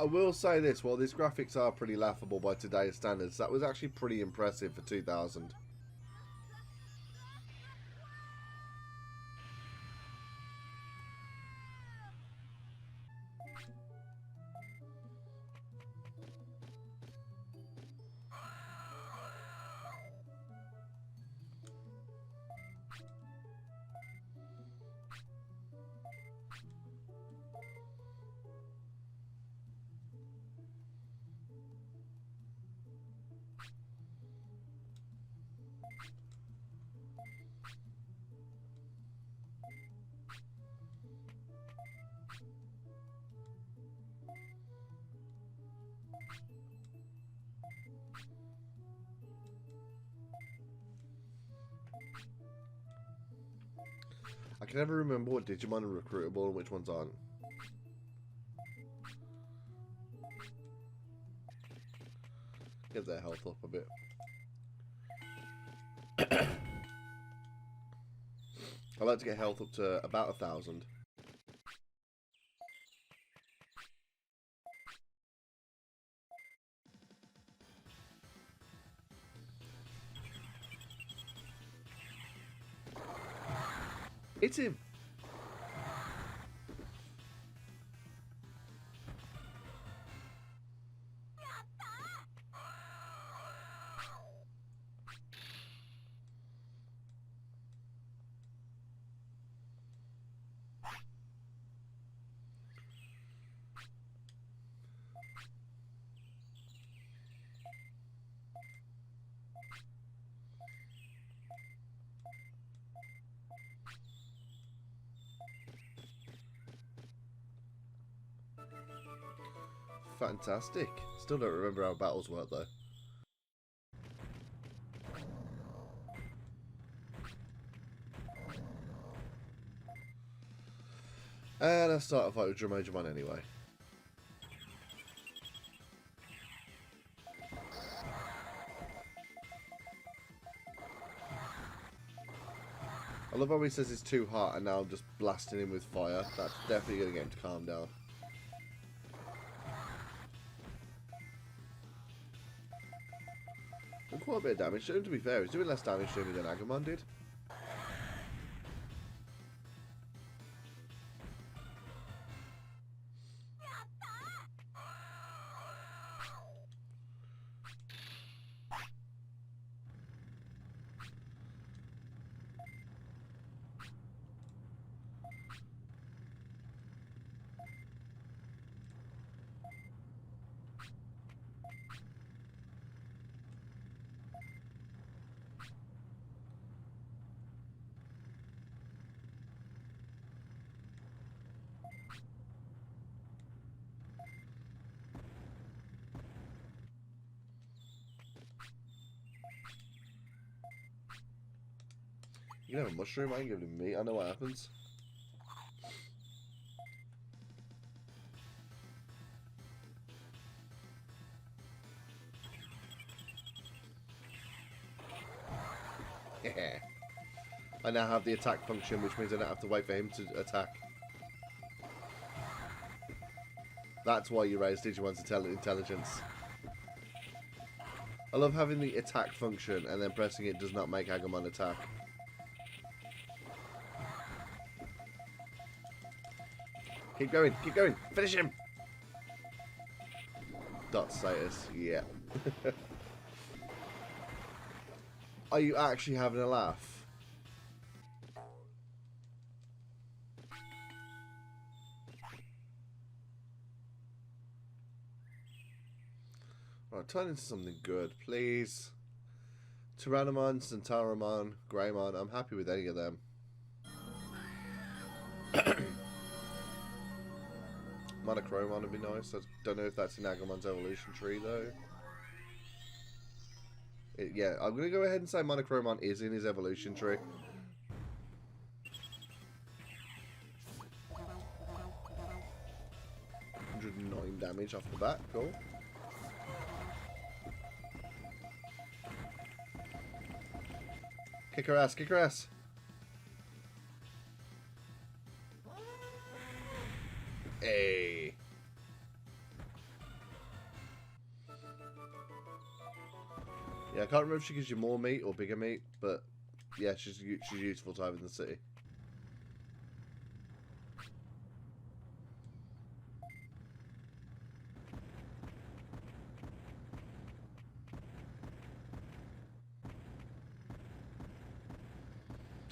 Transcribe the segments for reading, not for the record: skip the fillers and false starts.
I will say this, while these graphics are pretty laughable by today's standards, that was actually pretty impressive for 2000. I can never remember what Digimon are recruitable and which ones aren't. Get their health up a bit. I like to get health up to about 1,000. It's him. Fantastic. Still don't remember how battles work though. And I start a fight with Digimon anyway. I love how he says it's too hot and now I'm just blasting him with fire. That's definitely going to get him to calm down. And quite a bit of damage to him, to be fair. He's doing less damage to him than Agumon did. You can have a mushroom, I can give him meat, I know what happens. Yeah. I now have the attack function, which means I don't have to wait for him to attack. That's why you raise Digimon's intelligence. I love having the attack function and then pressing it does not make Agumon attack. Keep going, finish him! Dot status, yeah. Are you actually having a laugh? Right, turn into something good, please. Tyrannomon, Centauramon, Greymon, I'm happy with any of them. Monochromon would be nice. I don't know if that's in Agumon's evolution tree though. Yeah, I'm going to go ahead and say Monochromon is in his evolution tree. $109 damage off the bat, cool. Kick her ass, kick her ass. Hey. Yeah, I can't remember if she gives you more meat or bigger meat, but yeah, she's useful to have in the city.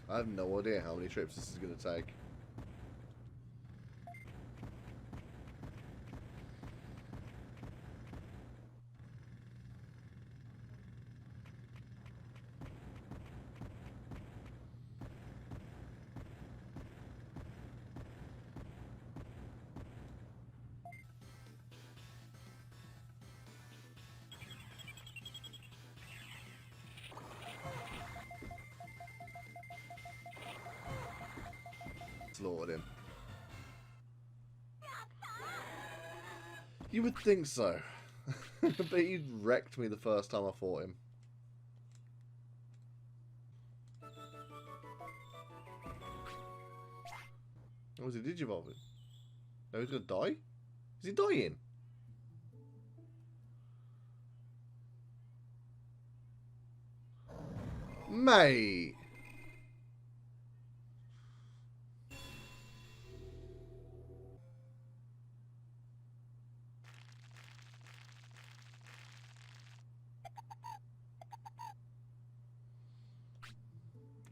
I have no idea how many trips this is going to take. Slaughtered him. You would think so. But he wrecked me the first time I fought him. Oh, is he digivolving? No, he's gonna die? Is he dying? Mate!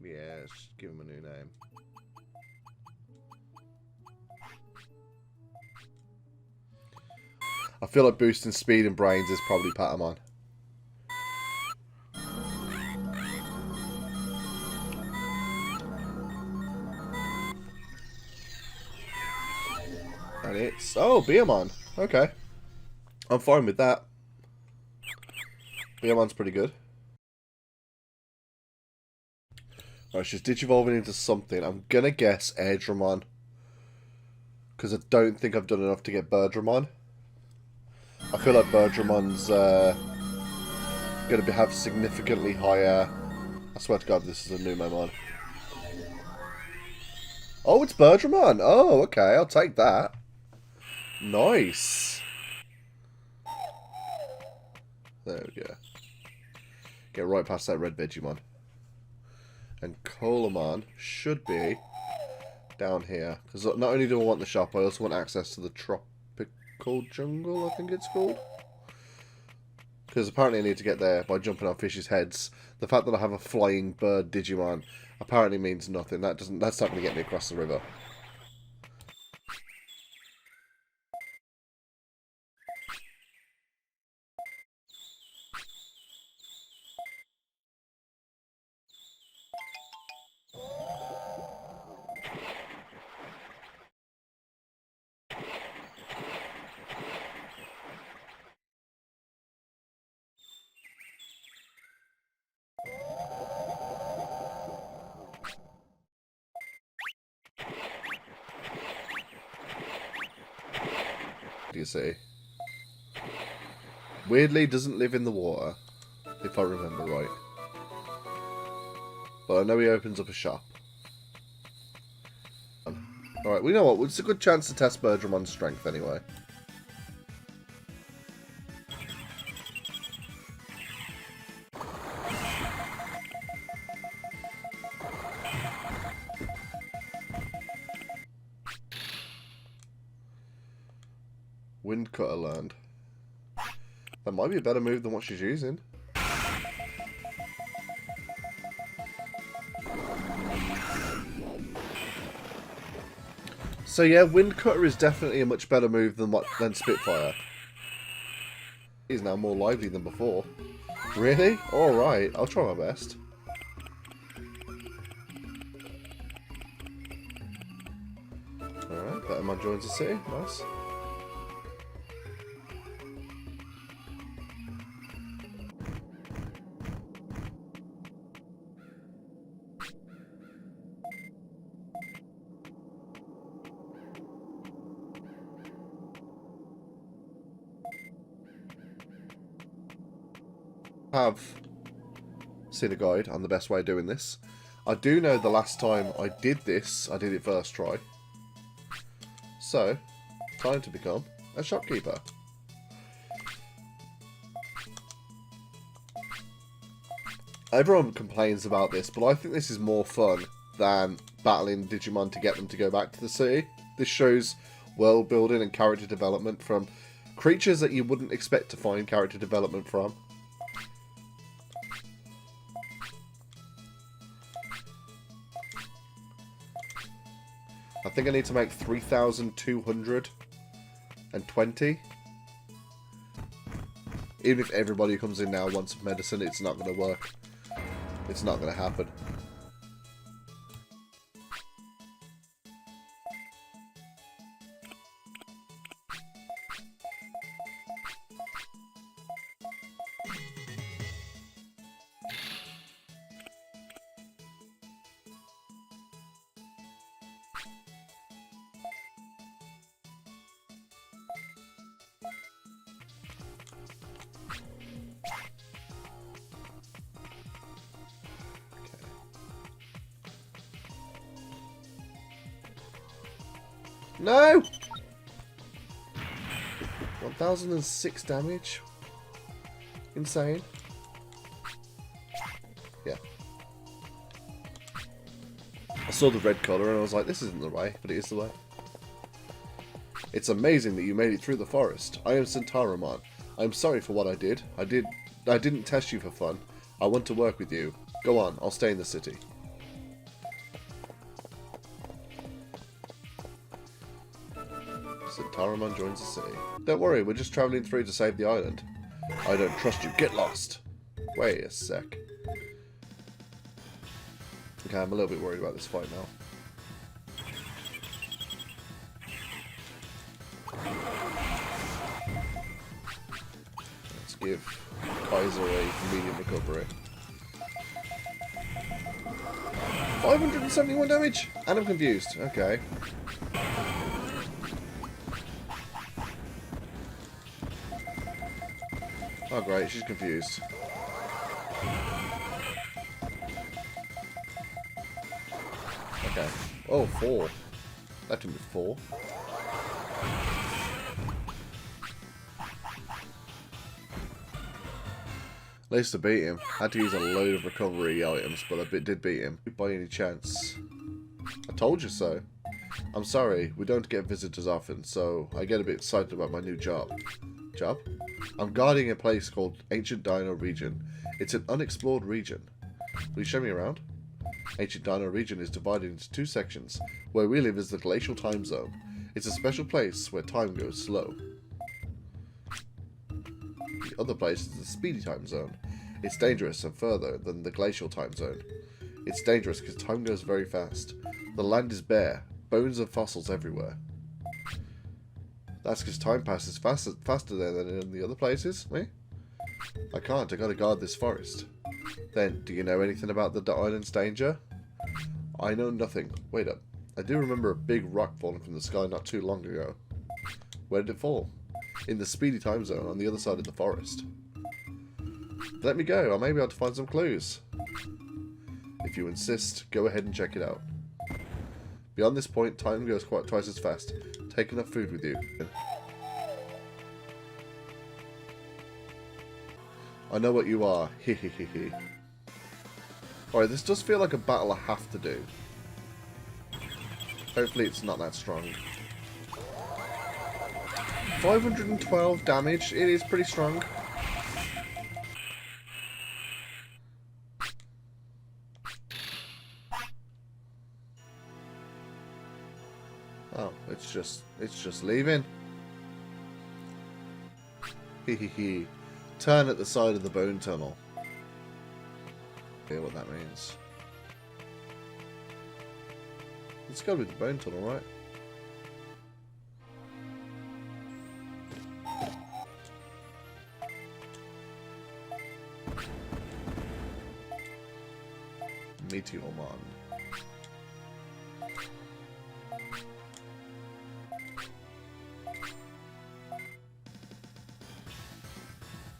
Yeah, let's give him a new name. I feel like boosting speed and brains is probably Patamon. And it's... Oh, Beamon. Okay. I'm fine with that. Beamon's pretty good. Alright, she's digivolving into something. I'm gonna guess Airdramon. Because I don't think I've done enough to get Birdramon. I feel like Birdramon's going to have significantly higher... I swear to God, this is a new Momon. Oh, it's Birdramon. Oh, okay, I'll take that. Nice. There we go. Get right past that red Vegemon. And Colamon should be down here. Because not only do I want the shop, I also want access to the tropical jungle, I think it's called. Because apparently I need to get there by jumping on fishes' heads. The fact that I have a flying bird Digimon apparently means nothing. That's not going to get me across the river. Do you see? Weirdly, doesn't live in the water, if I remember right. But I know he opens up a shop. Alright, we know what. It's a good chance to test Birdramon's strength anyway. Wind Cutter learned. That might be a better move than what she's using. So yeah, Wind Cutter is definitely a much better move than Spitfire. He's now more lively than before. Really? Alright, I'll try my best. Alright, Patamon joins the city. Nice. Have seen a guide on the best way of doing this. I do know the last time I did this, I did it first try. So, time to become a shopkeeper. Everyone complains about this, but I think this is more fun than battling Digimon to get them to go back to the city. This shows world building and character development from creatures that you wouldn't expect to find character development from. I think I need to make 3,220. Even if everybody who comes in now wants medicine, it's not going to work. It's not going to happen. No! 1006 damage. Insane. Yeah. I saw the red colour and I was like, this isn't the way, but it is the way. It's amazing that you made it through the forest. I am Centauramon. I am sorry for what I did. I didn't test you for fun. I want to work with you. Go on, I'll stay in the city. Centauramon joins the city. Don't worry, we're just travelling through to save the island. I don't trust you. Get lost. Wait a sec. Okay, I'm a little bit worried about this fight now. Let's give Kaiser a medium recovery. 571 damage! And I'm confused. Okay. Oh great, she's confused. Okay. Oh, 4. That took me 4. At least I beat him. Had to use a load of recovery items, but I did beat him. By any chance. I told you so. I'm sorry, we don't get visitors often, so I get a bit excited about my new job. Job? I'm guarding a place called Ancient Dino Region. It's an unexplored region. Will you show me around? Ancient Dino Region is divided into 2 sections. Where we live is the Glacial Time Zone. It's a special place where time goes slow. The other place is the Speedy Time Zone. It's dangerous and further than the Glacial Time Zone. It's dangerous because time goes very fast. The land is bare. Bones and fossils everywhere. That's because time passes faster there than in the other places, eh? I can't, I gotta guard this forest. Then, do you know anything about the island's danger? I know nothing. Wait up. I do remember a big rock falling from the sky not too long ago. Where did it fall? In the Speedy Time Zone on the other side of the forest. Let me go, I may be able to find some clues. If you insist, go ahead and check it out. Beyond this point, time goes quite twice as fast. Take enough food with you. I know what you are. Hehehehe. Alright, this does feel like a battle I have to do. Hopefully it's not that strong. 512 damage. It is pretty strong. Oh, it's just leaving. Hehehe. Turn at the side of the bone tunnel. Hear what that means. It's gotta be the bone tunnel, right? Meteormon.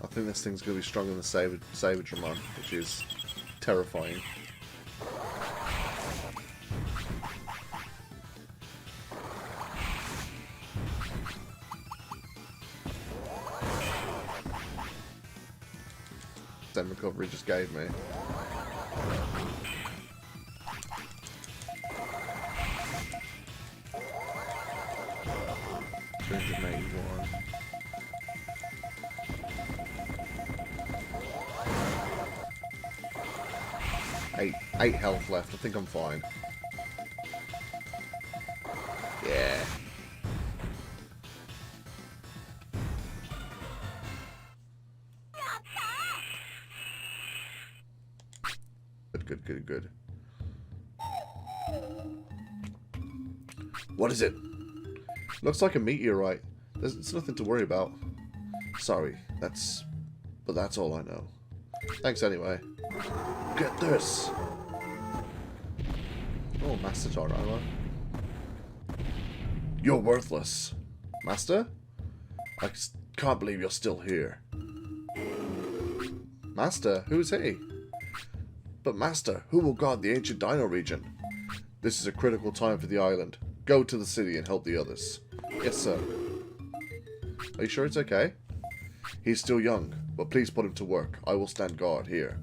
I think this thing's going to be stronger than the Saberdramon, which is terrifying. Stem recovery just gave me. Eight health left. I think I'm fine. Yeah. Good. What is it? Looks like a meteorite. There's nothing to worry about. Sorry, but that's all I know. Thanks anyway. Get this! Oh, Master Torama. You're worthless. Master? I can't believe you're still here. Master? Who's he? But Master, who will guard the ancient Dino region? This is a critical time for the island. Go to the city and help the others. Yes, sir. Are you sure it's okay? He's still young, but please put him to work. I will stand guard here.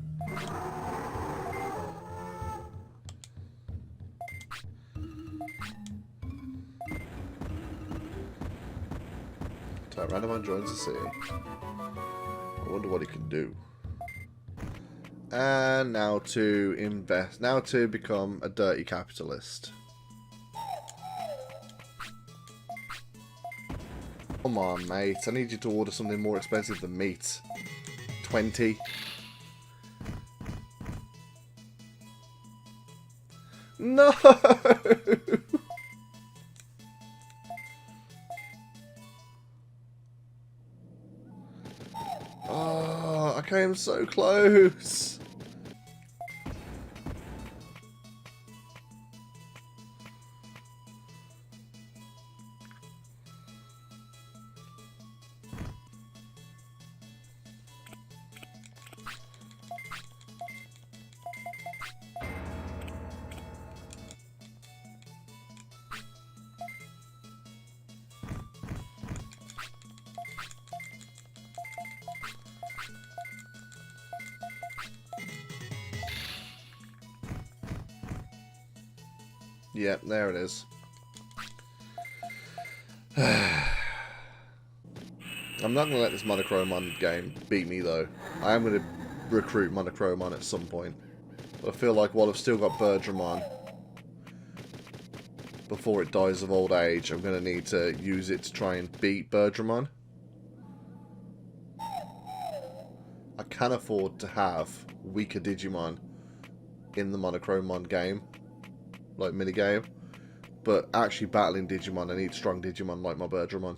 Tyrannomon joins the city. I wonder what he can do. And now to invest. Now to become a dirty capitalist. Come on, mate. I need you to order something more expensive than meat. 20. No! Oh, I came so close. Yep, there it is. I'm not going to let this Monochromon game beat me, though. I am going to recruit Monochromon at some point. But I feel like while I've still got Birdramon, before it dies of old age, I'm going to need to use it to try and beat Birdramon. I can afford to have weaker Digimon in the Monochromon game. Like minigame, but actually battling Digimon, I need strong Digimon like my Birdramon.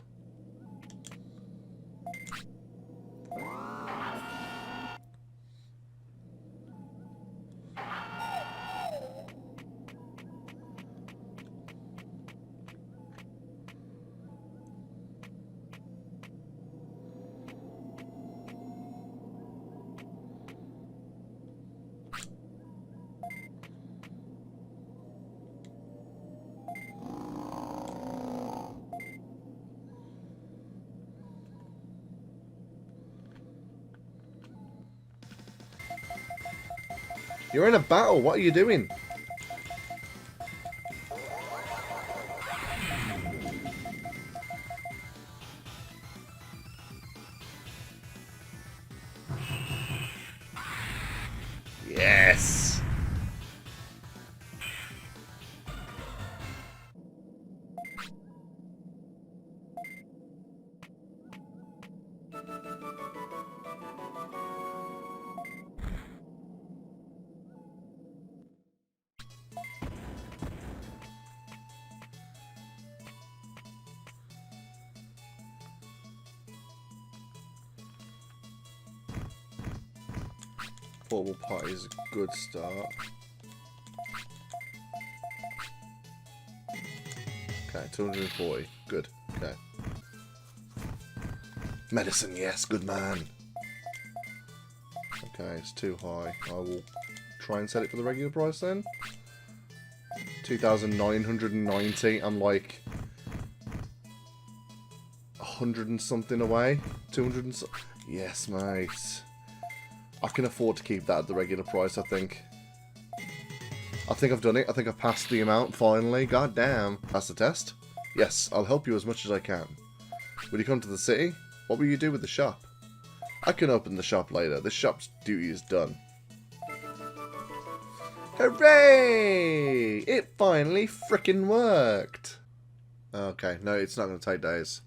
You're in a battle. What are you doing? Yes. Portable party is a good start. Okay, 240. Good. Okay. Medicine, yes, good man. Okay, it's too high. I will try and set it for the regular price then. 2,990. I'm like 100 and something away. 200 and yes, mate. I can afford to keep that at the regular price, I think. I think I've done it. I think I've passed the amount, finally. God damn. Pass the test? Yes, I'll help you as much as I can. Will you come to the city? What will you do with the shop? I can open the shop later. This shop's duty is done. Hooray! It finally frickin' worked. Okay, no, it's not going to take days.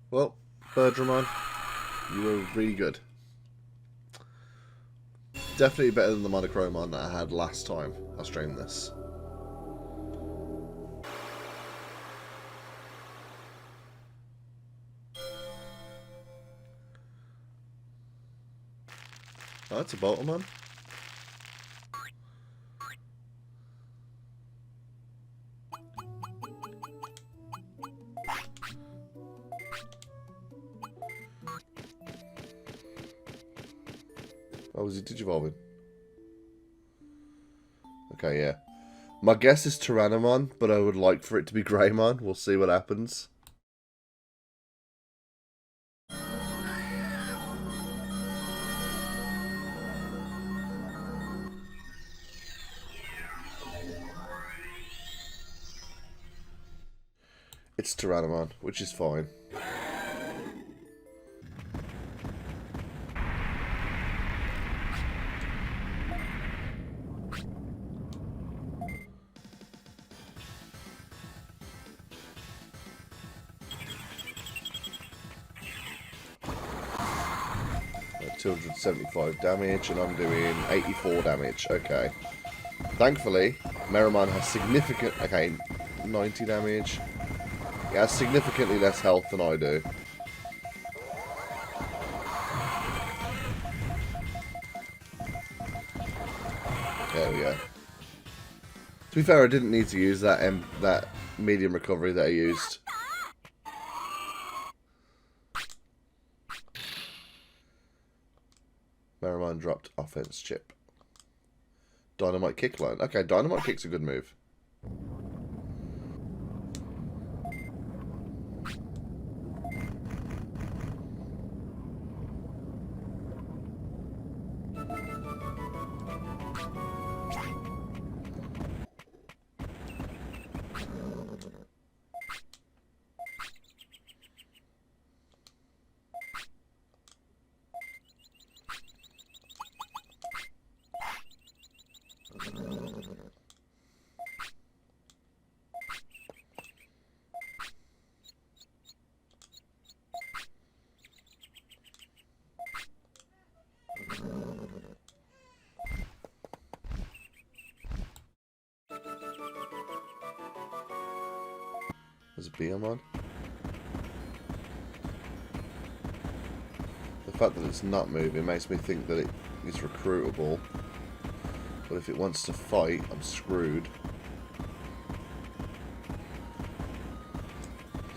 Well, Birdramon, you were really good. Definitely better than the Monochromon that I had last time I streamed this. Oh, that's a Boltamon. Oh, was he Digivolving? Okay, yeah. My guess is Tyrannomon, but I would like for it to be Greymon. We'll see what happens. It's Tyrannomon, which is fine. At 275 damage, and I'm doing 84 damage. Okay. Thankfully, Meramon has significant... Okay, 90 damage. He has significantly less health than I do. There we go. To be fair, I didn't need to use that medium recovery that I used. Meramon dropped offense chip. Dynamite kick line. Okay, Dynamite kick's a good move. There's a Beamon. The fact that it's not moving makes me think that it is recruitable. But if it wants to fight, I'm screwed.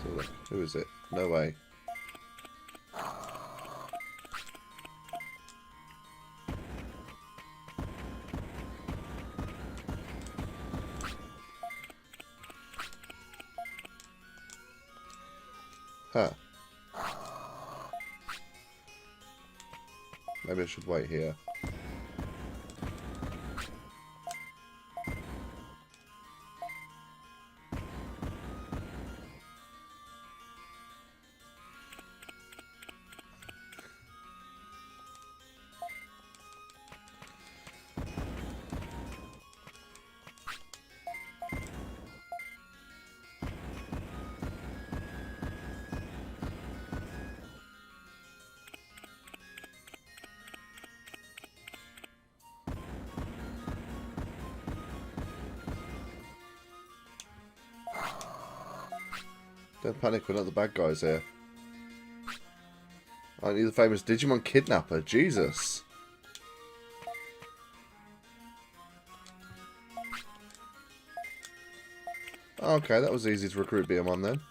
So, who is it? No way. Huh. Maybe I should wait here. Don't panic, we're not the bad guys here. Aren't you the famous Digimon kidnapper? Jesus. Okay, that was easy to recruit Beamon then.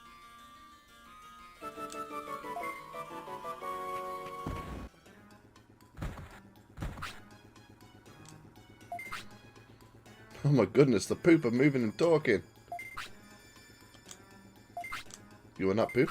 Oh my goodness, the poop are moving and talking. You are not poop?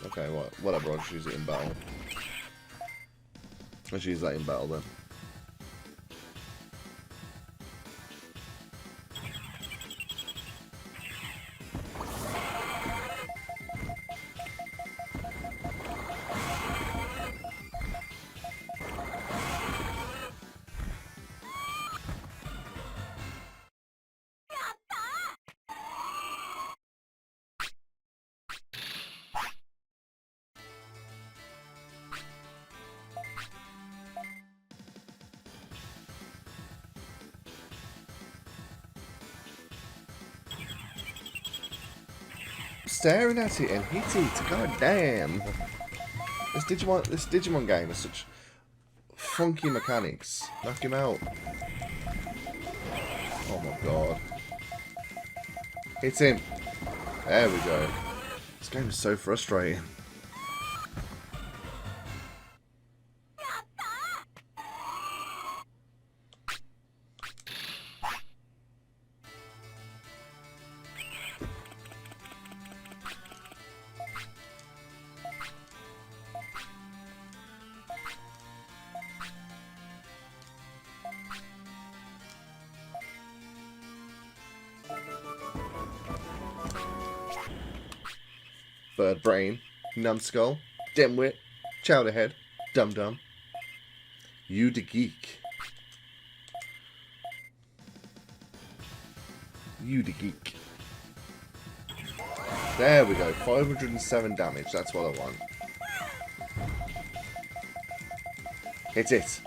Okay, whatever, I'll just use it in battle. Let's use that in battle then. Staring at it and hit it. God damn. This Digimon game has such funky mechanics. Knock him out. Oh my god. Hit him. There we go. This game is so frustrating. Bird brain, numbskull, dimwit, chowderhead, dum-dum. You the geek. You the geek. There we go, 507 damage, that's what I want. Hit it.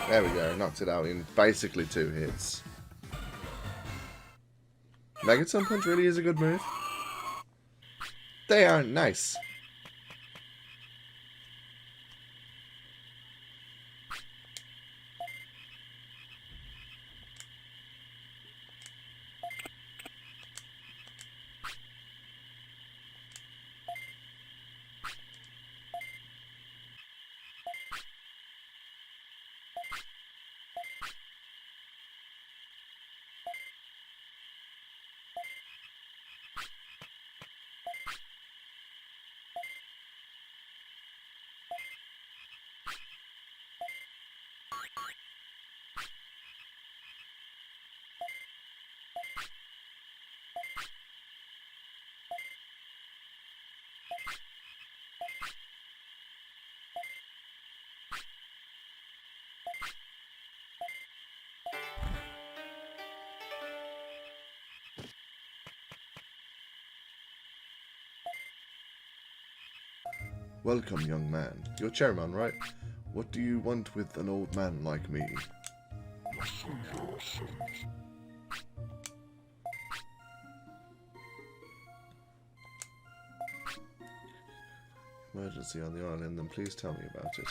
There we go, knocked it out in basically 2 hits. Megaton Punch really is a good move. They aren't nice. Welcome, young man. You're chairman, right? What do you want with an old man like me? Emergency on the island, then please tell me about it.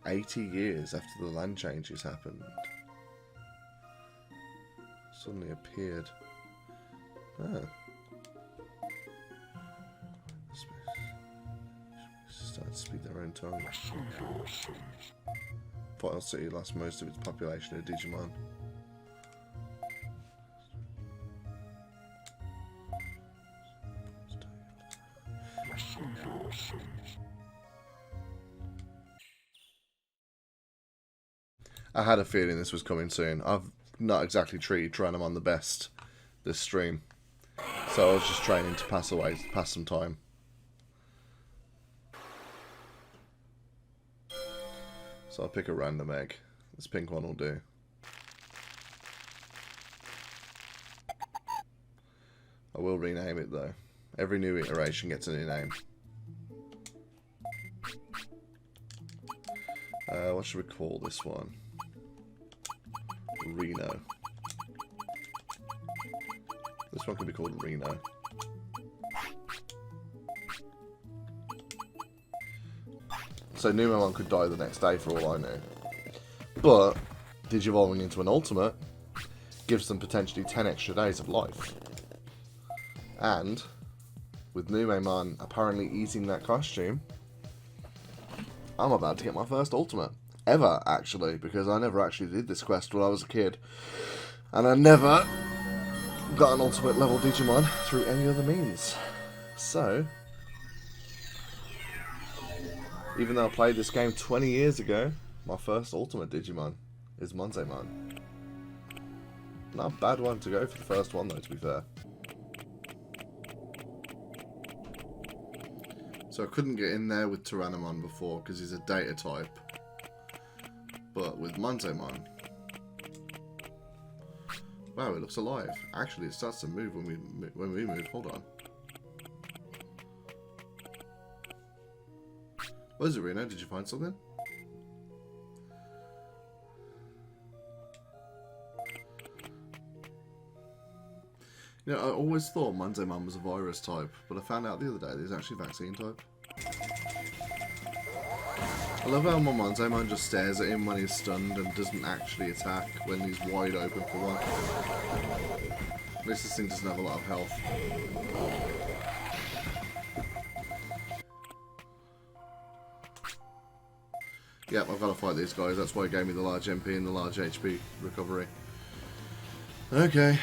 80 years after the land changes happened. Suddenly appeared. Ah. Started to speak their own tongue. Final City lost most of its population of Digimon. I had a feeling this was coming soon. I've not exactly treated Tranamon the best this stream, so I was just training to pass some time. So I'll pick a random egg. This pink one will do. I will rename it though. Every new iteration gets a new name. What should we call this one? Reno. This one could be called Reno. So Numemon could die the next day for all I know. But Digivolving into an Ultimate gives them potentially 10 extra days of life. And with Numemon apparently eating that costume, I'm about to get my first Ultimate. Ever, actually, because I never actually did this quest when I was a kid. And I never got an ultimate level Digimon through any other means. So, even though I played this game 20 years ago, my first ultimate Digimon is Monzaemon. Not a bad one to go for the first one though, to be fair. So I couldn't get in there with Tyrannomon before because he's a data type. But with Monzaemon, wow, it looks alive. Actually, it starts to move when we move. Hold on. What is it, Reno? Did you find something? You know, I always thought Monzaemon was a virus type, but I found out the other day that he's actually a vaccine type. I love how my Monzaemon just stares at him when he's stunned and doesn't actually attack when he's wide open for one. At least this thing doesn't have a lot of health. Yep, I've got to fight these guys. That's why it gave me the large MP and the large HP recovery. Okay,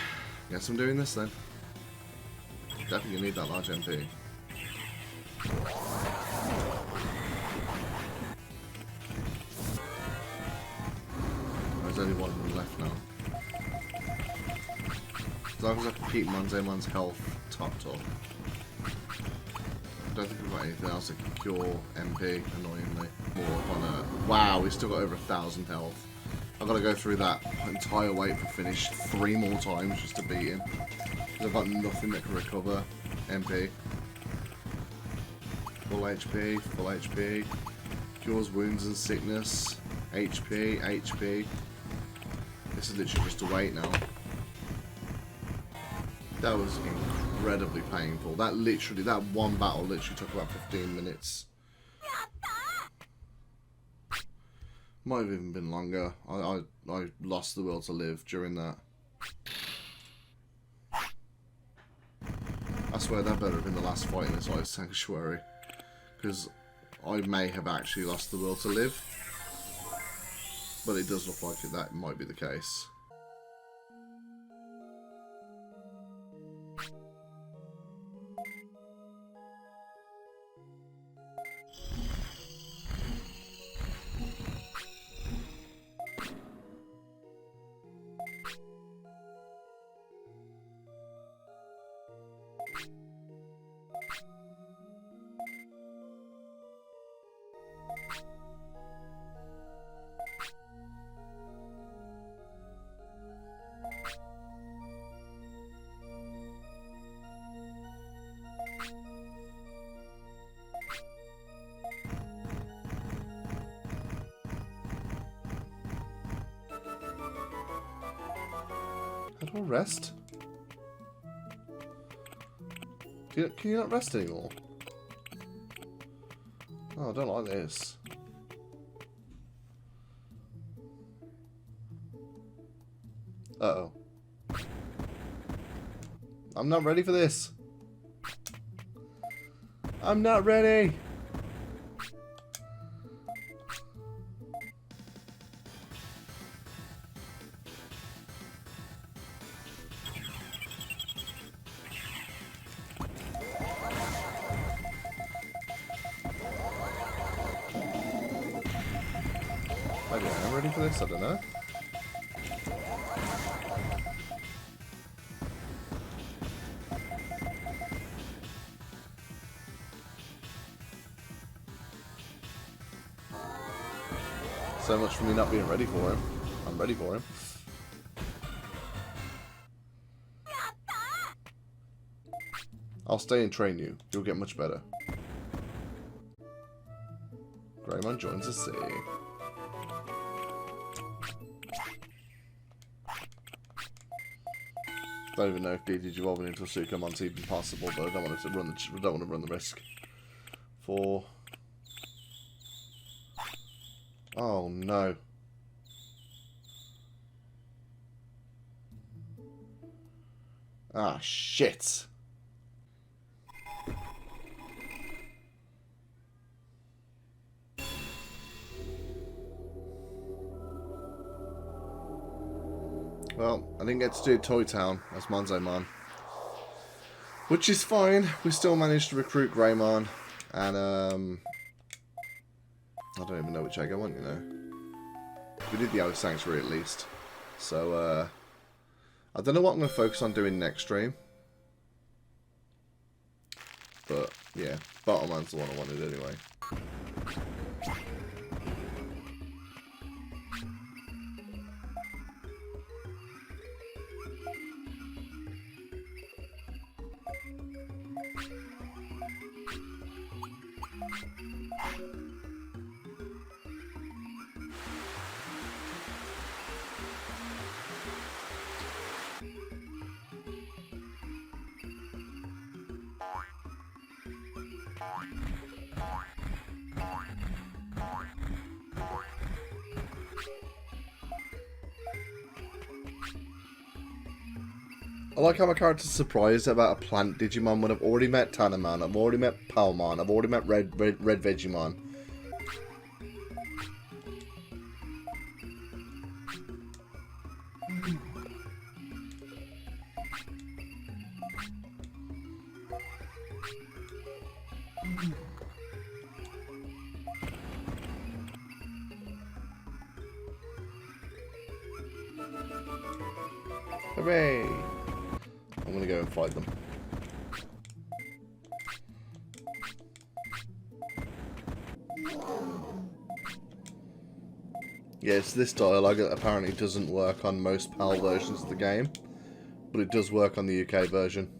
guess I'm doing this then. Definitely need that large MP. There's only one left now. As long as I can keep Monzaemon's health topped up. I don't think we've got anything else that can cure MP, annoyingly. More up on a... Wow, we've still got over 1,000 health. I've got to go through that entire wait for finish 3 more times just to beat him. Because I've got nothing that can recover MP. Full HP, full HP. Cures wounds and sickness. HP, HP. This is literally just a wait now. That was incredibly painful. That one battle literally took about 15 minutes. Might have even been longer. I lost the will to live during that. I swear that better have been the last fight in this ice sanctuary. Because I may have actually lost the will to live. But it does look like that might be the case. How do I rest? Can you not rest anymore? Oh, I don't like this. Uh-oh. I'm not ready for this. I'm not ready. Maybe I am ready for this, I don't know. So much for me not being ready for him. I'm ready for him. I'll stay and train you. You'll get much better. Greymon joins the sea. Don't even know if DD evolving into a Supercut's even possible, but I don't want to run the risk. Oh no. Ah shit. Well, I didn't get to do Toy Town as Monzomon. Which is fine. We still managed to recruit Greymon. And, I don't even know which egg I want, you know. We did the Outer Sanctuary at least. So, I don't know what I'm going to focus on doing next stream. But, yeah. Battleman's the one I wanted anyway. I like how my character's surprised about a plant Digimon when I've already met Tanaman, I've already met Palmon, I've already met Red Vegemon. Hooray! I'm gonna go and fight them. Yes, this dialogue apparently doesn't work on most PAL versions of the game, but it does work on the UK version.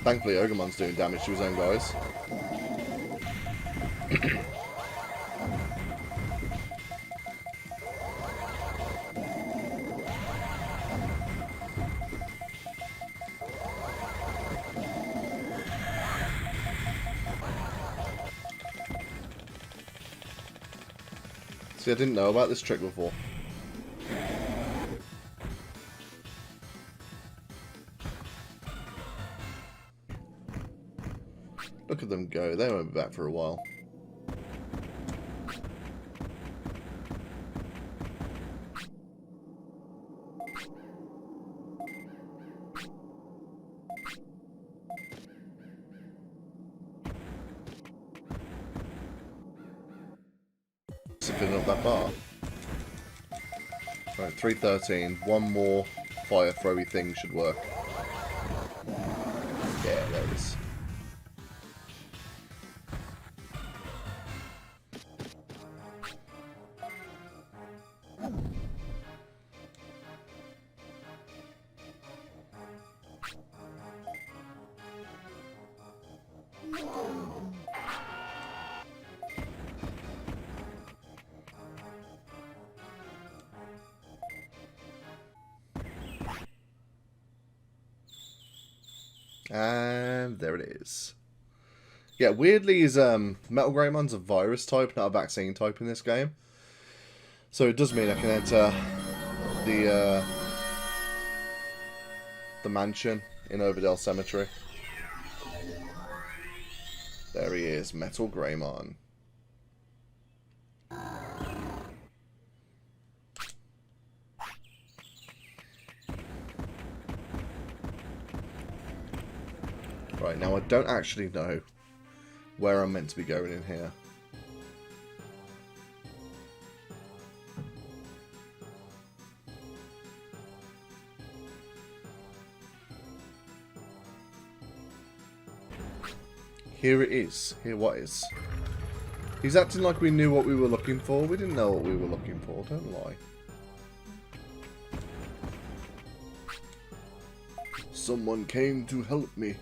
Thankfully, Ogamon's doing damage to his own guys. See, I didn't know about this trick before. Look at them go. They won't be back for a while. Filling up that bar. Right, 313. One more fire throwy thing should work. Yeah, there it is. And there it is. Yeah, weirdly, is Metal Greymon's a virus type, not a vaccine type in this game. So it does mean I can enter the mansion in Overdale Cemetery. There he is, Metal Greymon. Right, now I don't actually know where I'm meant to be going in here. Here it is. Here what is. He's acting like we knew what we were looking for. We didn't know what we were looking for, don't lie. Someone came to help me.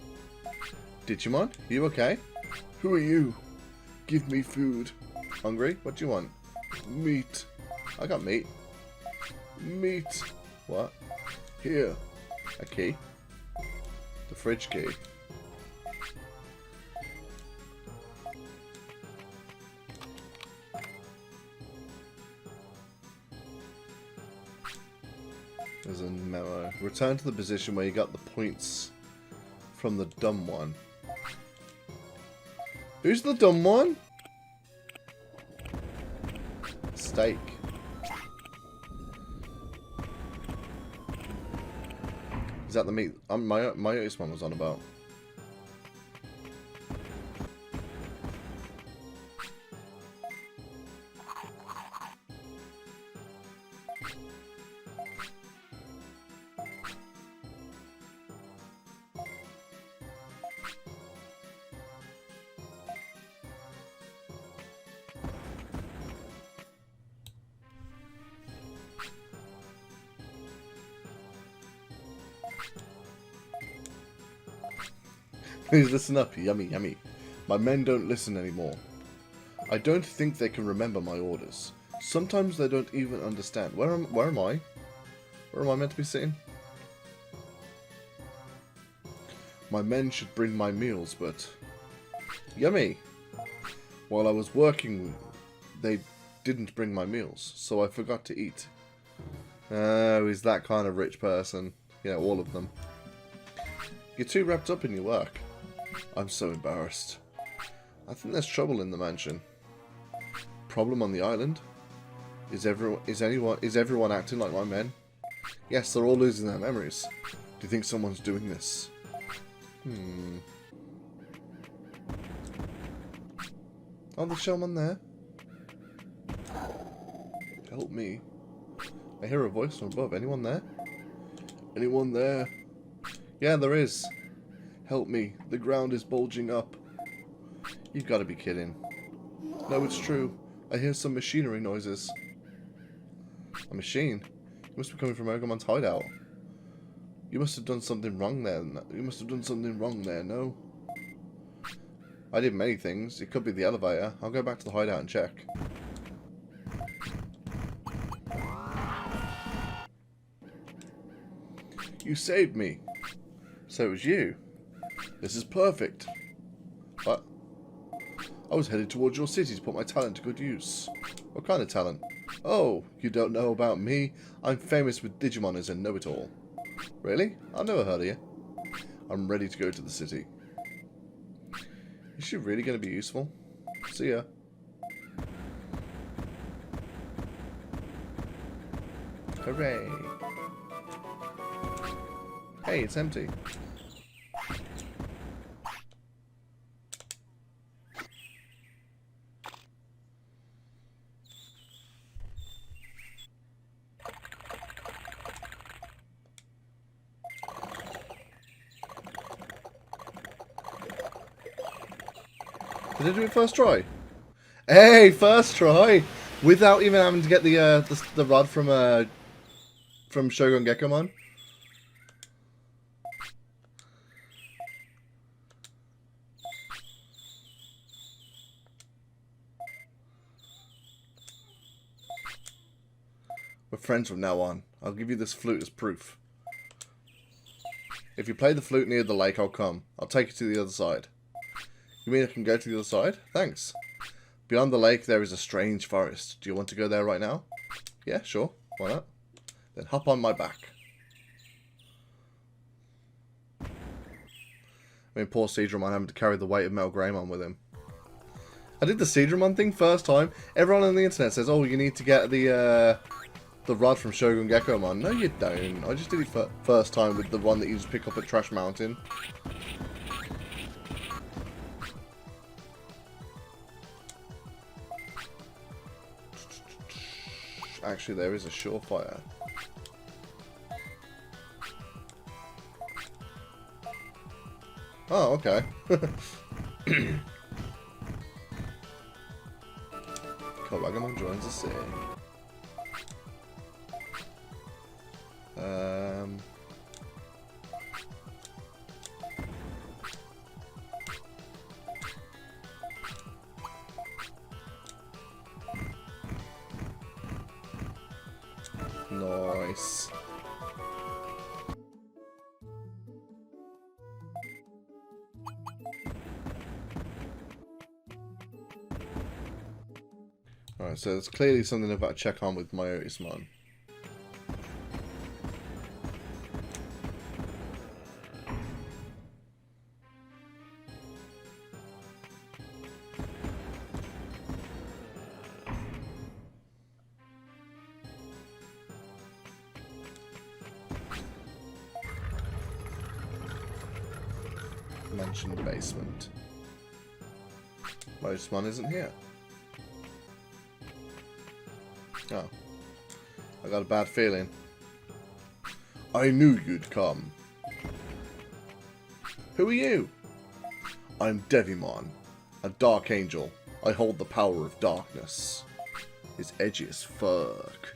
Digimon, you okay? Who are you? Give me food. Hungry? What do you want? Meat. I got meat. Meat. What? Here. A key. The fridge key. There's a memo. Return to the position where you got the points from the dumb one. Who's the dumb one? Steak. Is that the meat my Otis one was on about? Please listen up, yummy, yummy. My men don't listen anymore. I don't think they can remember my orders. Sometimes they don't even understand. Where am I? Where am I meant to be sitting? My men should bring my meals, but... Yummy! While I was working, they didn't bring my meals, so I forgot to eat. Oh, he's that kind of rich person. Yeah, all of them. You're too wrapped up in your work. I'm so embarrassed. I think there's trouble in the mansion. Problem on the island? Is everyone acting like my men? Yes, they're all losing their memories. Do you think someone's doing this? Oh, there's someone there. Help me. I hear a voice from above. Anyone there? Anyone there? Yeah, there is. Help me. The ground is bulging up. You've got to be kidding. No, it's true. I hear some machinery noises. A machine? You must be coming from Ogamon's hideout. You must have done something wrong there. You must have done something wrong there, no? I did many things. It could be the elevator. I'll go back to the hideout and check. You saved me. So it was you. This is perfect. What? I was headed towards your city to put my talent to good use. What kind of talent? Oh, you don't know about me? I'm famous with Digimon as a know-it-all. Really? I've never heard of you. I'm ready to go to the city. Is she really going to be useful? See ya. Hooray. Hey, it's empty. Did I do it first try? Hey, first try! Without even having to get the rod from Shogun Gekkomon. We're friends from now on. I'll give you this flute as proof. If you play the flute near the lake, I'll come. I'll take you to the other side. You mean I can go to the other side? Thanks. Beyond the lake, there is a strange forest. Do you want to go there right now? Yeah, sure. Why not? Then hop on my back. I mean, poor Seedramon having to carry the weight of Melgramon with him. I did the Seedramon thing first time. Everyone on the internet says, oh, you need to get the rod from Shogun Gekkomon. No, you don't. I just did it first time with the one that you just pick up at Trash Mountain. Actually, there is a surefire. Oh, okay. Kawagamon joins the city. Nice. Alright, so there's clearly something I've got to check on with my Otismon. Mansion basement. Motorman isn't here. Oh. I got a bad feeling. I knew you'd come. Who are you? I'm Digimon, a dark angel. I hold the power of darkness. It's edgy as fuck.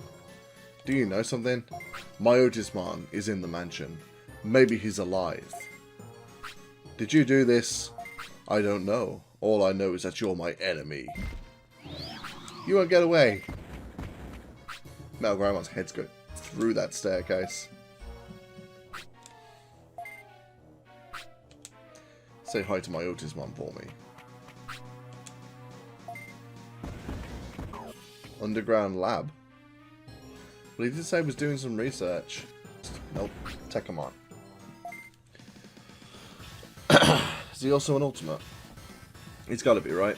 Do you know something? My Otismon is in the mansion. Maybe he's alive. Did you do this? I don't know. All I know is that you're my enemy. You won't get away. Metal Grandma's head's going through that staircase. Say hi to my Otismon for me. Underground lab? Well, he did say he was doing some research. Nope. Take him on. Is he also an ultimate? He's got to be, right?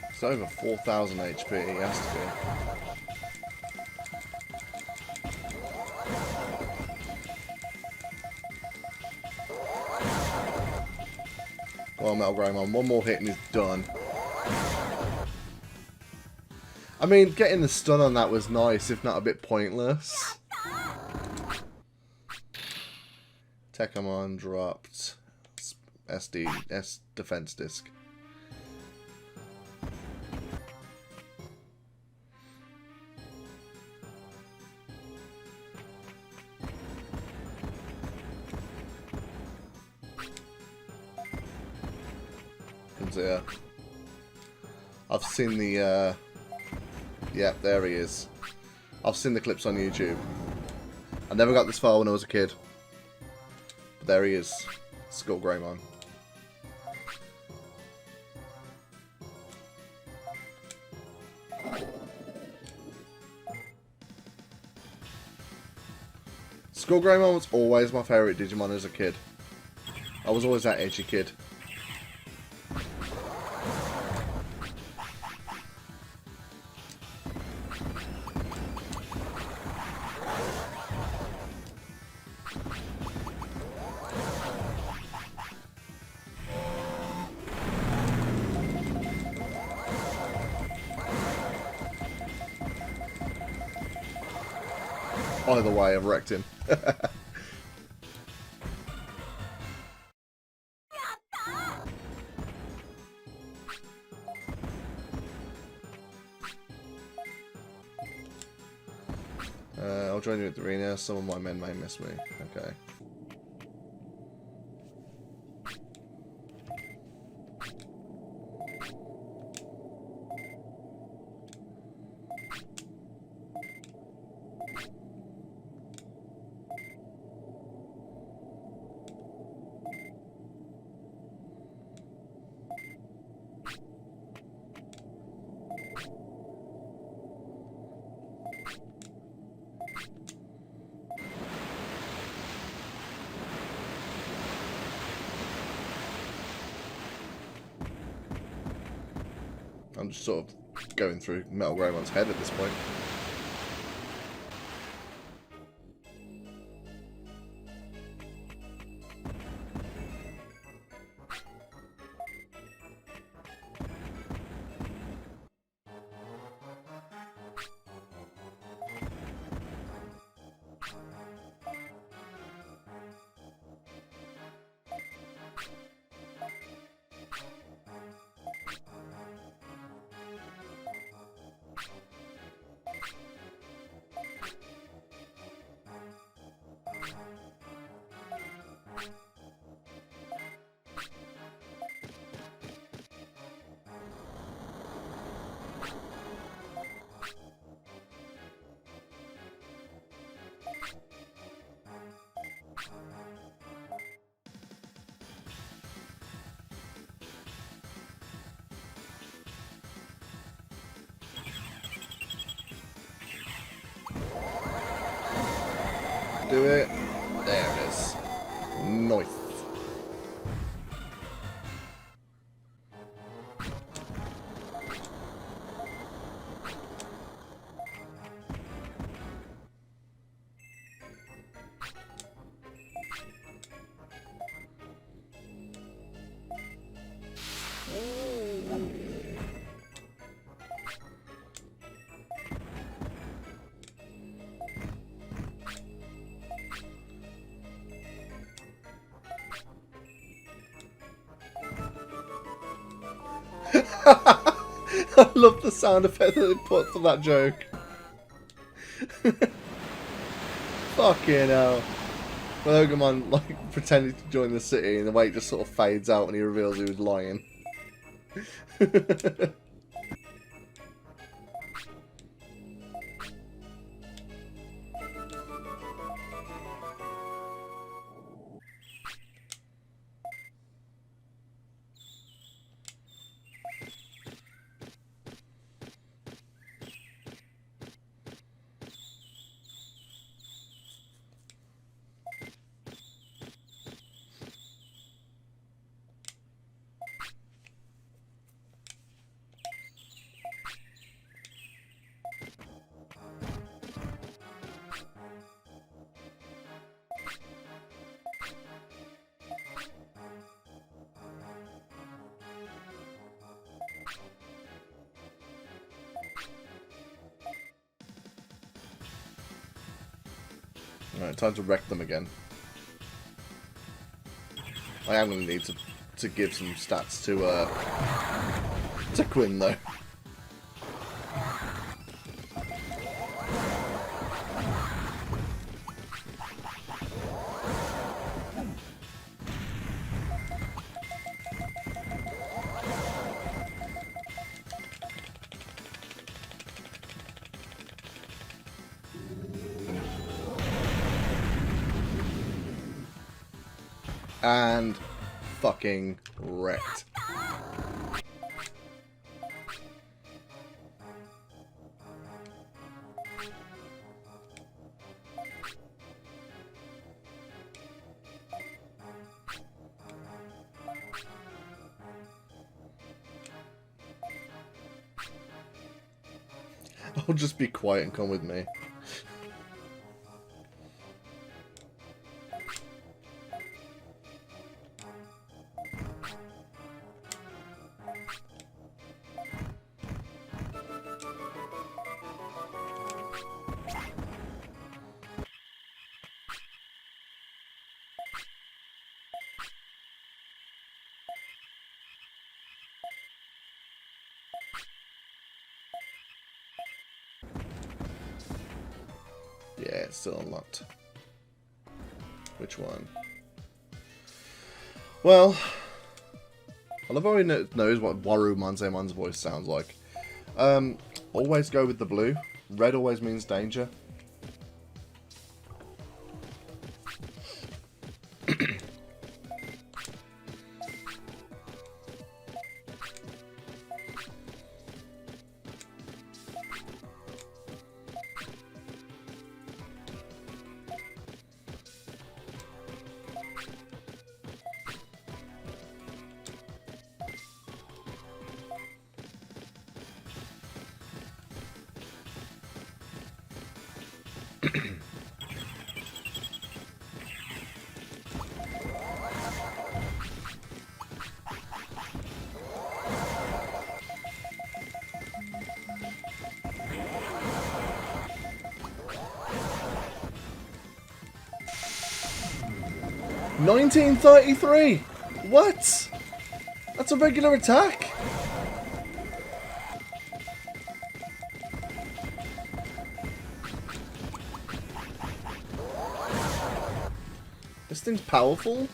It's over 4,000 HP, he has to be. Go on, Metal Greymon. One more hit and he's done. I mean, getting the stun on that was nice, if not a bit pointless. Tekkamon dropped S defense disc. Here. I've seen the yeah, there he is. I've seen the clips on YouTube. I never got this far when I was a kid. But there he is. Skull Greymon. Skull Greymon was always my favourite Digimon as a kid. I was always that edgy kid. Either way, I've wrecked him. I'll join you at the arena. Some of my men may miss me. Okay. I'm just sort of going through Metal Greymon's head at this point. Do it. There it is. Nice. I love the sound effect that they put for that joke. Fucking hell. Logamon, like, pretending to join the city, and the way it just sort of fades out when he reveals he was lying. Alright, time to wreck them again. I am going to need to give some stats to Quinn, though. And fucking wrecked. I'll just be quiet and come with me. Yeah, it's still unlocked. Which one? Well, I love how he knows what Waru Manzemon's voice sounds like. Always go with the blue. Red always means danger. $19.33! What? That's a regular attack? This thing's powerful?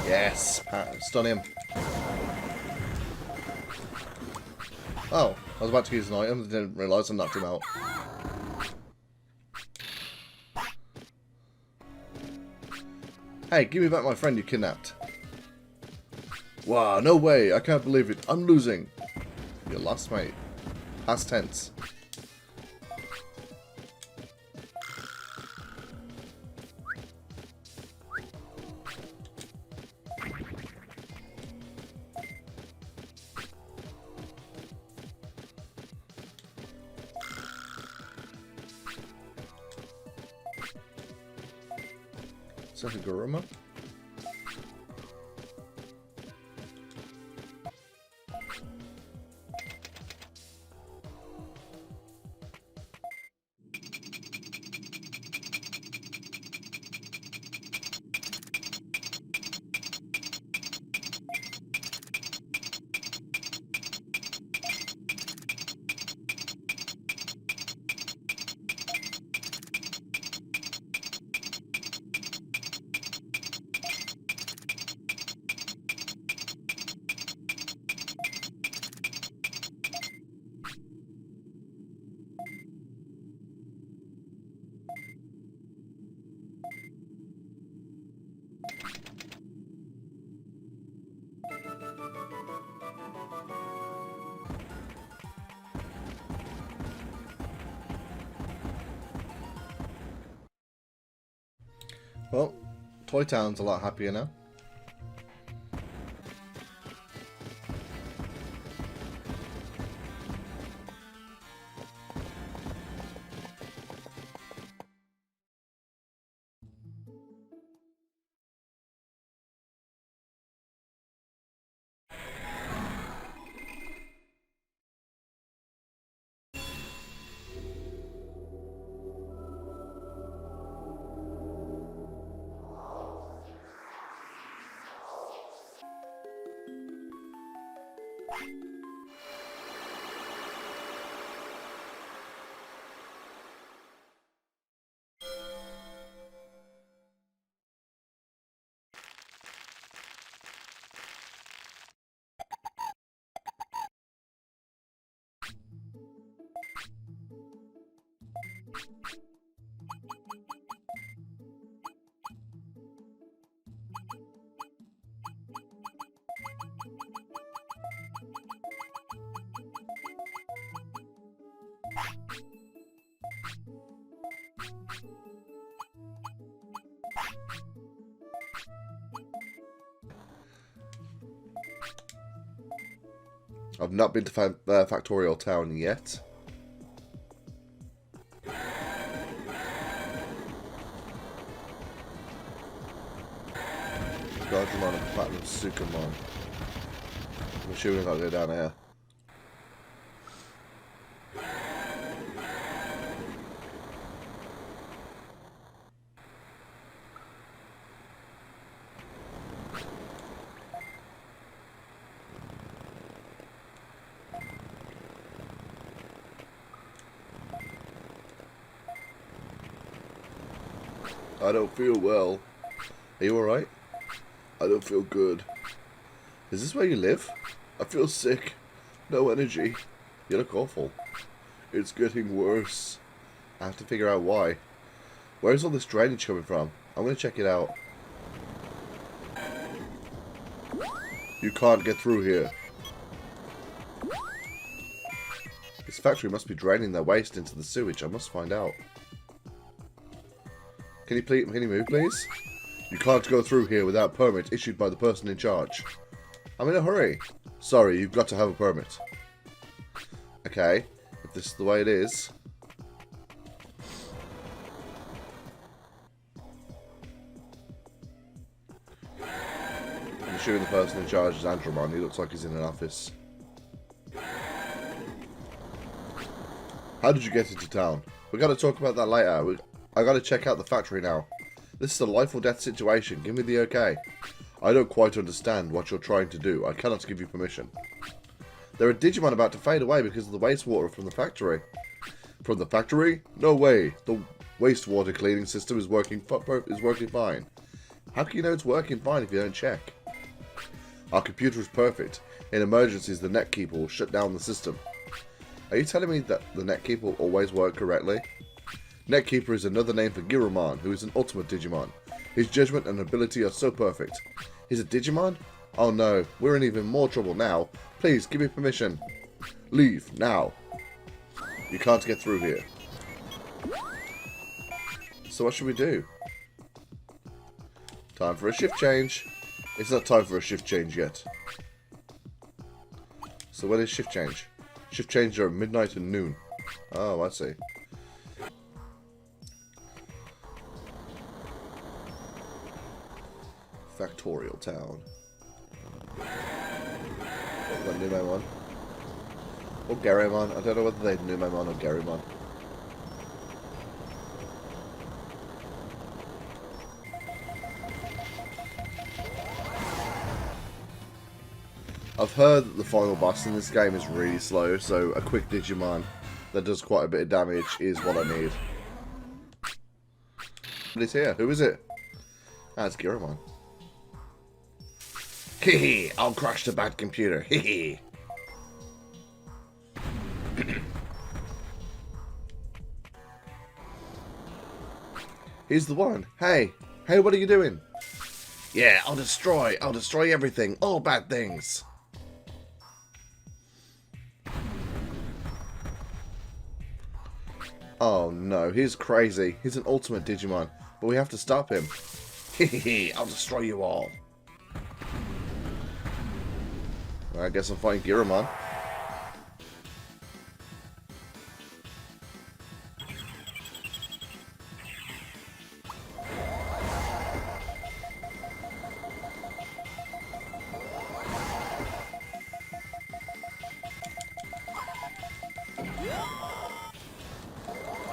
Yes! Stun him. Oh, I was about to use an item, didn't realise I knocked him out. Hey, give me back my friend you kidnapped. Wow, no way, I can't believe it. I'm losing. You lost, mate. Past tense. Is that a Guruma? Well, Toy Town's a lot happier now. I've not been to Factorial Town yet. Digimon and Platinum Sukamon. I'm assuming I'll go down here. I don't feel well. Are you alright? I don't feel good. Is this where you live? I feel sick. No energy. You look awful. It's getting worse. I have to figure out why. Where's all this drainage coming from? I'm going to check it out. You can't get through here. This factory must be draining their waste into the sewage. I must find out. Can you move, please? You can't go through here without a permit issued by the person in charge. I'm in a hurry. Sorry, you've got to have a permit. Okay, if this is the way it is. I'm assuming the person in charge is Andromon. He looks like he's in an office. How did you get into town? We got to talk about that later. I got to check out the factory now. This is a life or death situation. Give me the okay. I don't quite understand what you're trying to do. I cannot give you permission. There are Digimon about to fade away because of the wastewater from the factory. From the factory? No way. The wastewater cleaning system is working fine. How can you know it's working fine if you don't check? Our computer is perfect. In emergencies, the netkeeper will shut down the system. Are you telling me that the netkeeper will always work correctly? Netkeeper is another name for Giromon, who is an ultimate Digimon. His judgment and ability are so perfect. He's a Digimon? Oh no, we're in even more trouble now. Please, give me permission. Leave, now. You can't get through here. So what should we do? Time for a shift change. It's not time for a shift change yet. So when is shift change? Shift change are at midnight and noon. Oh, I see. Factorial Town. Oh, got Numemon. Or Garymon. I don't know whether they're Numemon or Garymon. I've heard that the final boss in this game is really slow, so a quick Digimon that does quite a bit of damage is what I need. But it's here. Who is it? Ah, it's Garymon. Hehe, I'll crash the bad computer. Hehe. He's the one. Hey, what are you doing? Yeah, I'll destroy everything. All bad things. Oh no, he's crazy. He's an ultimate Digimon. But we have to stop him. Hehehe, I'll destroy you all. Well, I guess I'm fighting Giramon.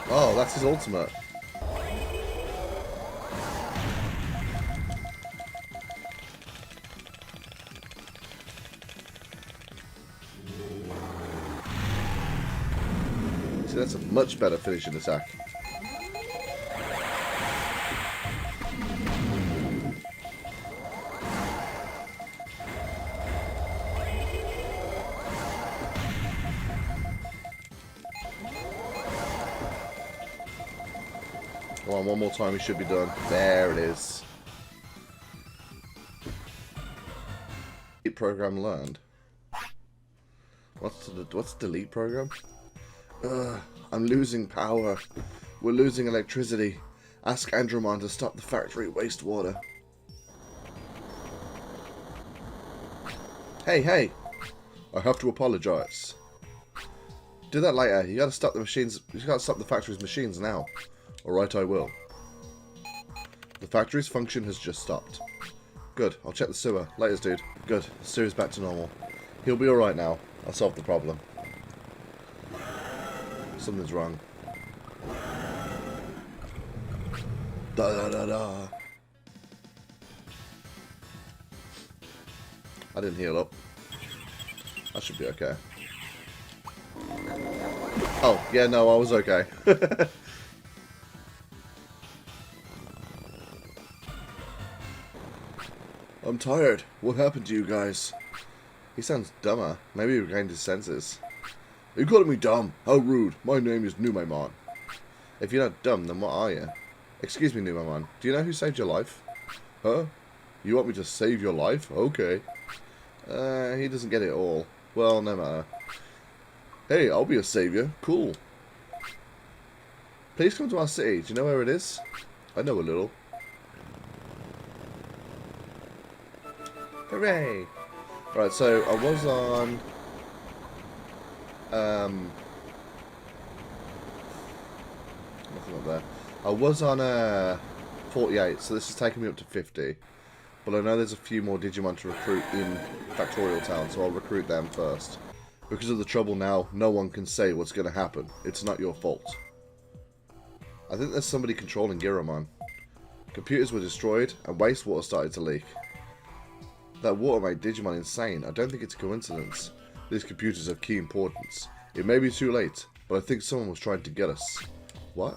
Oh, that's his ultimate. See, that's a much better finishing attack. Come on, one more time, he should be done. There it is. Program learned. What's delete program? I'm losing power. We're losing electricity. Ask Andromon to stop the factory wastewater. Hey! I have to apologize. Do that later. You gotta stop the machines. You gotta stop the factory's machines now. Alright, I will. The factory's function has just stopped. Good. I'll check the sewer. Laters, dude. Good. The sewer's back to normal. He'll be alright now. I'll solve the problem. Something's wrong. Da-da-da-da. I didn't heal up. I should be okay. Oh, yeah, no, I was okay. I'm tired. What happened to you guys? He sounds dumber. Maybe he regained his senses. Are you calling me dumb? How rude. My name is Numemon. If you're not dumb, then what are you? Excuse me, Numemon. Do you know who saved your life? Huh? You want me to save your life? Okay. He doesn't get it all. Well, no matter. Hey, I'll be a savior. Cool. Please come to our city. Do you know where it is? I know a little. Hooray! Right, so I was on... nothing up there. I was on 48, so this is taking me up to 50. But I know there's a few more Digimon to recruit in Factorial Town, so I'll recruit them first. Because of the trouble now, no one can say what's going to happen. It's not your fault. I think there's somebody controlling Giramon. Computers were destroyed, and wastewater started to leak. That water made Digimon insane. I don't think it's a coincidence. These computers have key importance. It may be too late, but I think someone was trying to get us. What?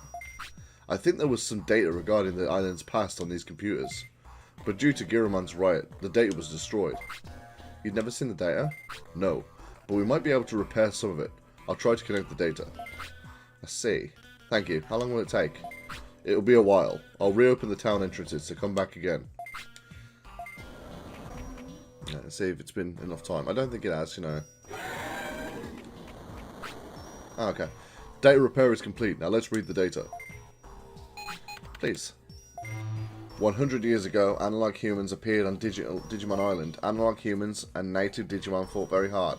I think there was some data regarding the island's past on these computers. But due to Giramon's riot, the data was destroyed. You've never seen the data? No. But we might be able to repair some of it. I'll try to connect the data. I see. Thank you. How long will it take? It'll be a while. I'll reopen the town entrances, so come back again. Let's see if it's been enough time. I don't think it has, you know. Oh, okay. Data repair is complete. Now let's read the data. Please. 100 years ago, analog humans appeared on Digimon Island. Analog humans and native Digimon fought very hard.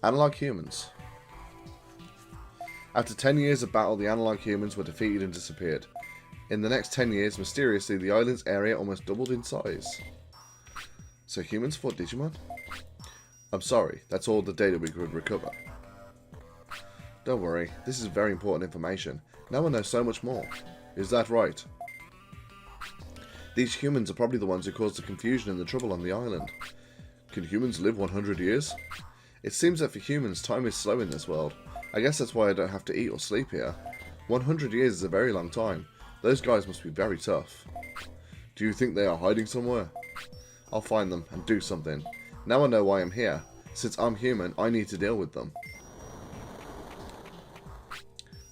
Analog humans. After 10 years of battle, the analog humans were defeated and disappeared. In the next 10 years, mysteriously, the island's area almost doubled in size. So humans fought Digimon? I'm sorry, that's all the data we could recover. Don't worry, this is very important information. Now I know so much more. Is that right? These humans are probably the ones who caused the confusion and the trouble on the island. Can humans live 100 years? It seems that for humans, time is slow in this world. I guess that's why I don't have to eat or sleep here. 100 years is a very long time. Those guys must be very tough. Do you think they are hiding somewhere? I'll find them and do something. Now I know why I'm here. Since I'm human, I need to deal with them.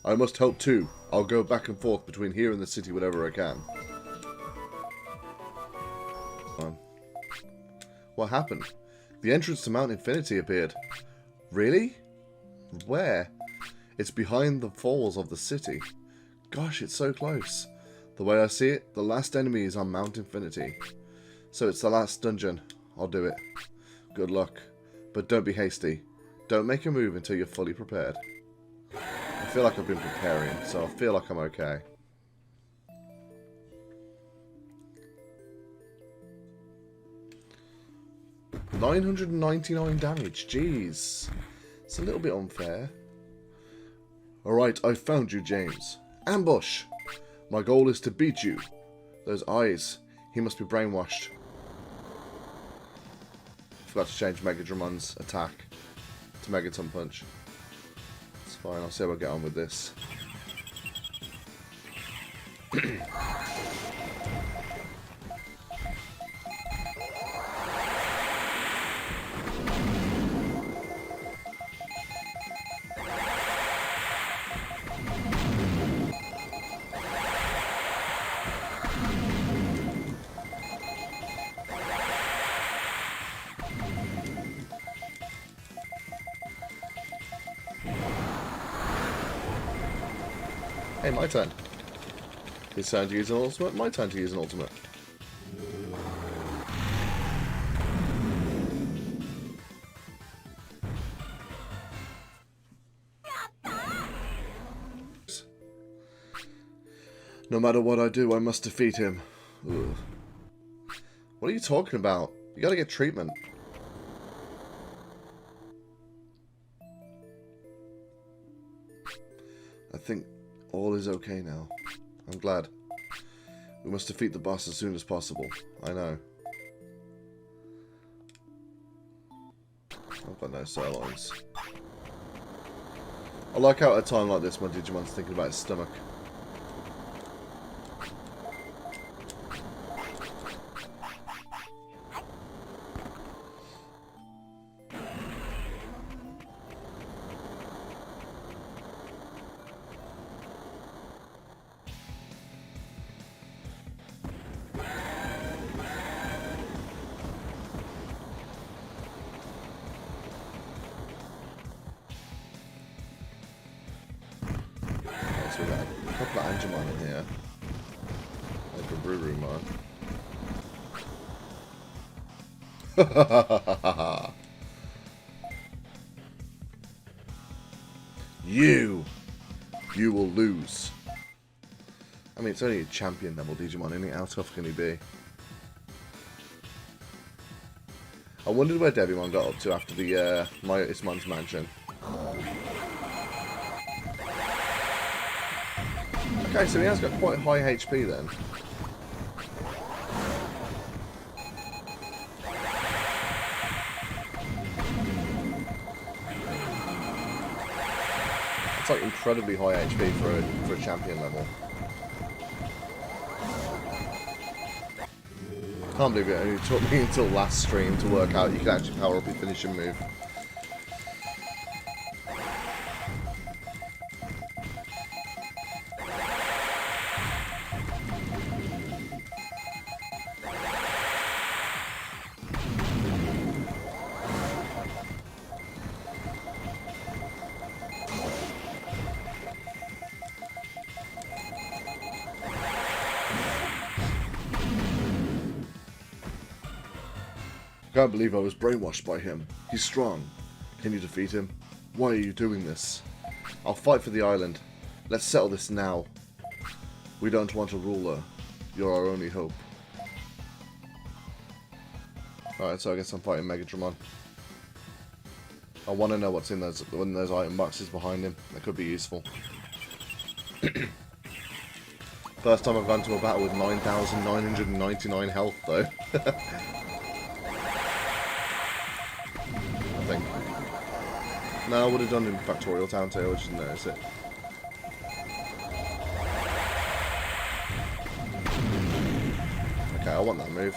I must help too. I'll go back and forth between here and the city whenever I can. What happened? The entrance to Mount Infinity appeared. Really? Where? It's behind the falls of the city. Gosh, it's so close. The way I see it, the last enemy is on Mount Infinity. So it's the last dungeon. I'll do it. Good luck. But don't be hasty. Don't make a move until you're fully prepared. I feel like I've been preparing, so I feel like I'm okay. $999 damage. Jeez. It's a little bit unfair. Alright, I found you, James. Ambush! My goal is to beat you. Those eyes. He must be brainwashed. Forgot to change Megadramon's attack to Megaton Punch. It's fine, I'll see how I get on with this. Hey, my turn. His turn to use an ultimate, my turn to use an ultimate. No matter what I do, I must defeat him. Ugh. What are you talking about? You gotta get treatment. I think all is okay now. I'm glad. We must defeat the boss as soon as possible. I know. I've got no sirloins. I like how at a time like this my Digimon's thinking about his stomach. So we got a couple of Angemon in here. Like a Brurumon. You will lose. I mean, it's only a champion level Digimon, isn't it? How tough can he be? I wondered where Devimon got up to after the Ismon's mansion. Okay, so he has got quite high HP then. It's like incredibly high HP for a champion level. Can't believe it only took me until last stream to work out you can actually power up your finishing move. I can't believe I was brainwashed by him. He's strong. Can you defeat him? Why are you doing this? I'll fight for the island. Let's settle this now. We don't want a ruler. You're our only hope. Alright, so I guess I'm fighting Megadramon. I want to know what's in those item boxes behind him. That could be useful. First time I've gone to a battle with 9,999 health, though. I think. No, I would have done in Factorial Town too, I just didn't notice it. Okay, I want that move.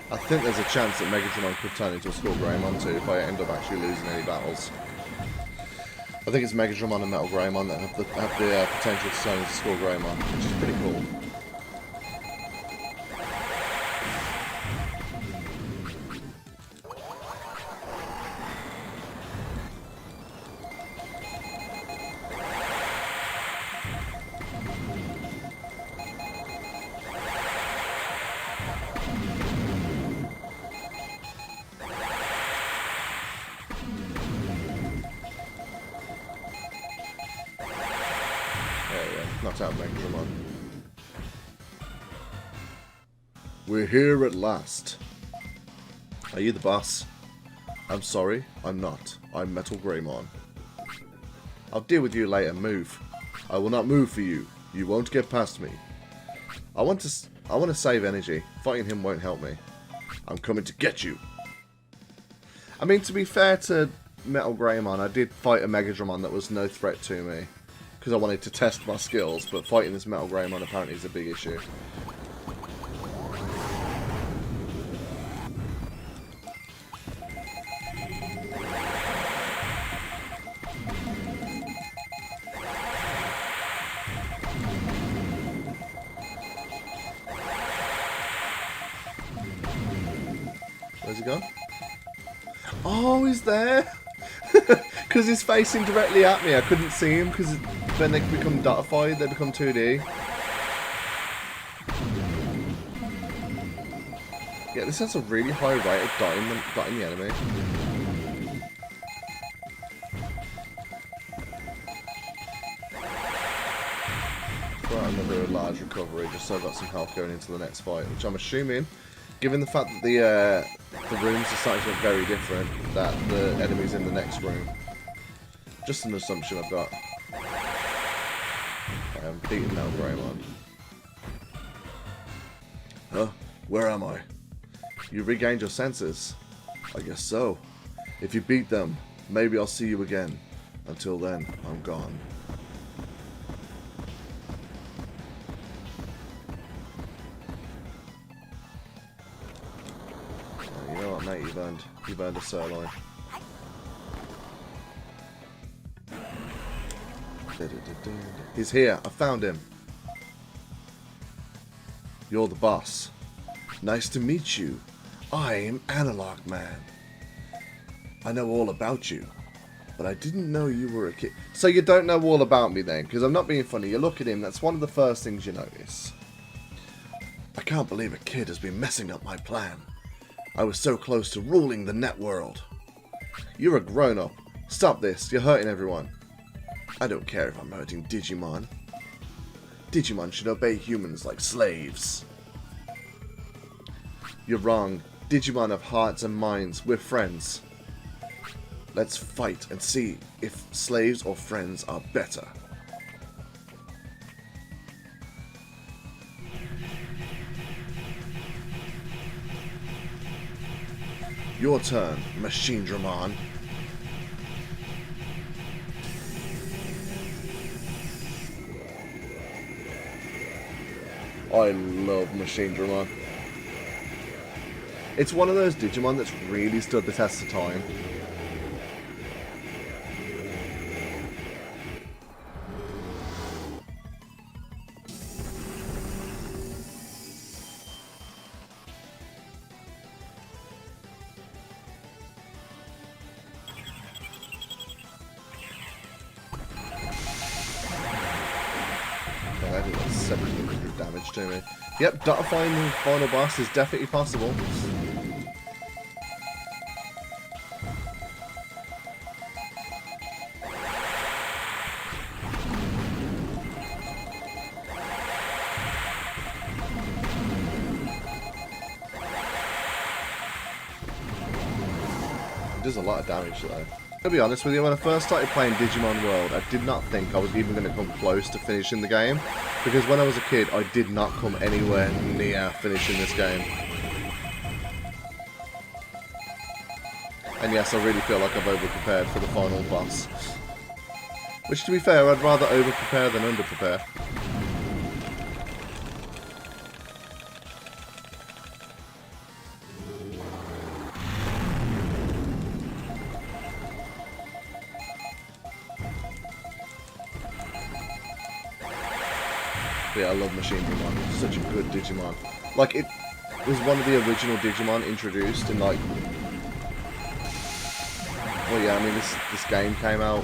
I think there's a chance that Megatron could turn into a Skull Greymon too if I end up actually losing any battles. I think it's Megadramon and Metal Greymon that have the potential to turn into Skull Greymon, which is pretty cool. Knocked out Megadramon. We're here at last. Are you the boss? I'm sorry, I'm not. I'm Metal Greymon. I'll deal with you later. Move. I will not move for you. You won't get past me. I want to save energy. Fighting him won't help me. I'm coming to get you. I mean, to be fair to Metal Greymon, I did fight a Megadramon that was no threat to me. Because I wanted to test my skills, but fighting this Metal Greymon apparently is a big issue. Where's he gone? Oh, he's there! Because he's facing directly at me. I couldn't see him because when they become datified, they become 2D. Yeah, this has a really high rate of dotting the enemy. Right, another large recovery just so I've got some health going into the next fight, which I'm assuming, given the fact that the rooms are starting to look very different, that the enemy's in the next room. Just an assumption I've got. I'm beating Metal Greymon. Huh? Where am I? You regained your senses. I guess so. If you beat them, maybe I'll see you again. Until then, I'm gone. You know what, mate? You've earned a sirloin. He's here. I found him. You're the boss. Nice to meet you. I'm Analog Man. I know all about you, but I didn't know you were a kid. So you don't know all about me then? Because I'm not being funny. You look at him, that's one of the first things you notice. I can't believe a kid has been messing up my plan. I was so close to ruling the net world. You're a grown-up. Stop this. You're hurting everyone. I don't care if I'm hurting Digimon. Digimon should obey humans like slaves. You're wrong. Digimon have hearts and minds. We're friends. Let's fight and see if slaves or friends are better. Your turn, Machine Dramon. I love Machine Dramon. It's one of those Digimon that's really stood the test of time. That did like 700 damage to me. Yep, datifying the final boss is definitely possible. It does a lot of damage though. To be honest with you, when I first started playing Digimon World, I did not think I was even going to come close to finishing the game. Because when I was a kid, I did not come anywhere near finishing this game. And yes, I really feel like I've over-prepared for the final boss. Which, to be fair, I'd rather over-prepare than under-prepare. But yeah, I love Machine Digimon. It's such a good Digimon. Like, it was one of the original Digimon introduced in, like... Well, yeah, I mean, this game came out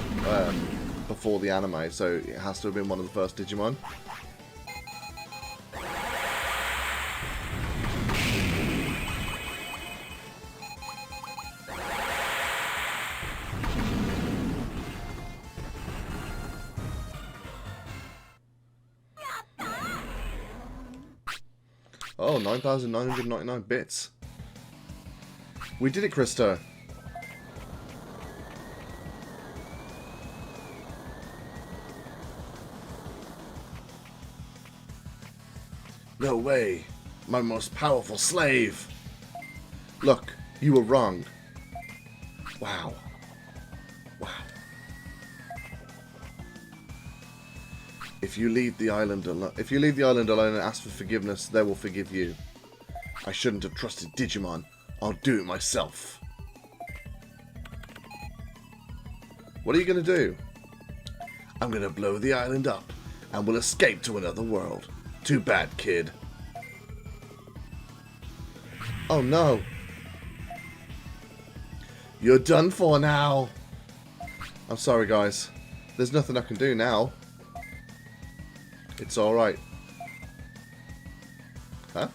before the anime, so it has to have been one of the first Digimon. Oh, 9,999 bits. We did it, Krista. No way. My most powerful slave. Look, you were wrong. Wow. Wow. If you leave the island alone, and ask for forgiveness, they will forgive you. I shouldn't have trusted Digimon. I'll do it myself. What are you going to do? I'm going to blow the island up, and we'll escape to another world. Too bad, kid. Oh no. You're done for now. I'm sorry, guys. There's nothing I can do now. It's alright. Huh?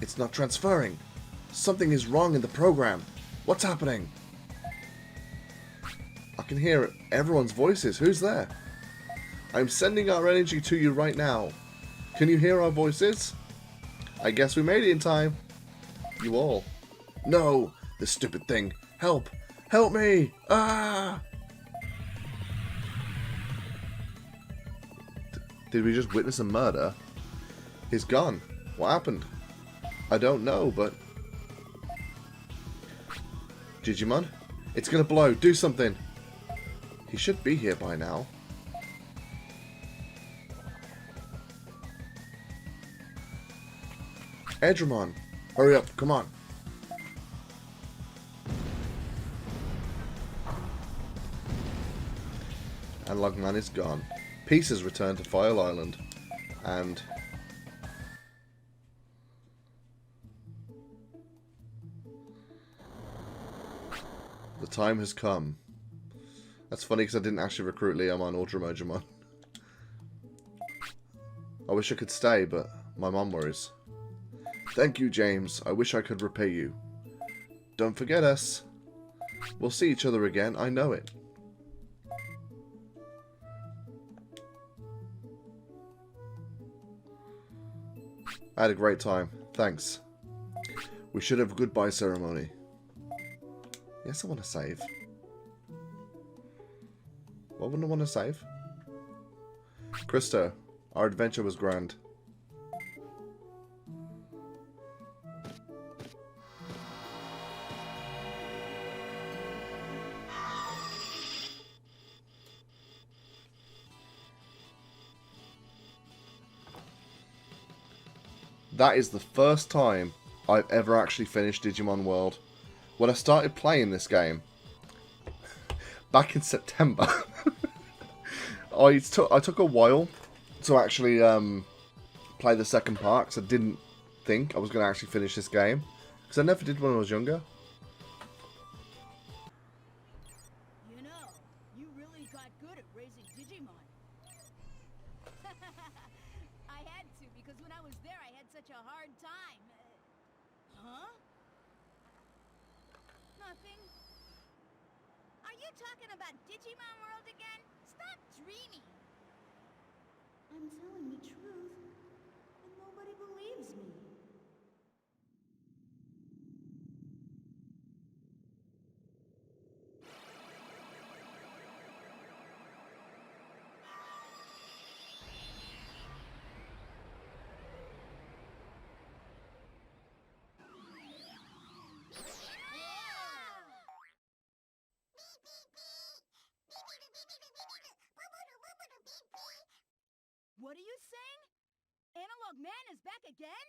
It's not transferring. Something is wrong in the program. What's happening? I can hear everyone's voices. Who's there? I'm sending our energy to you right now. Can you hear our voices? I guess we made it in time. You all. No! This stupid thing. Help! Help me! Ah! Did we just witness a murder? He's gone. What happened? I don't know, but... Digimon? It's gonna blow. Do something. He should be here by now. Edramon! Hurry up, come on. Analog Man is gone. Peace has returned to File Island. And... the time has come. That's funny because I didn't actually recruit Leomon or Dromojamon. I wish I could stay, but my mum worries. Thank you, James. I wish I could repay you. Don't forget us. We'll see each other again, I know it. I had a great time. Thanks. We should have a goodbye ceremony. Yes, I want to save. Why wouldn't I want to save? Krista, our adventure was grand. That is the first time I've ever actually finished Digimon World. When I started playing this game, back in September, I took a while to actually play the second part, because I didn't think I was going to actually finish this game. Because I never did when I was younger. You know, you really got good at raising Digimon. I had to, because when I was there, I had such a hard time. Huh? Nothing. Are you talking about Digimon World again? Stop dreaming. I'm telling the truth, and nobody believes me. What are you saying? Analog Man is back again?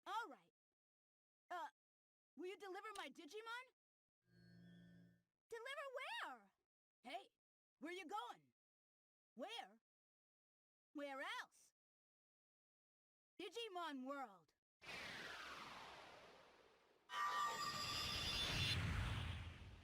All right. Will you deliver my Digimon? Deliver where? Hey, where you going? Where? Where else? Digimon World.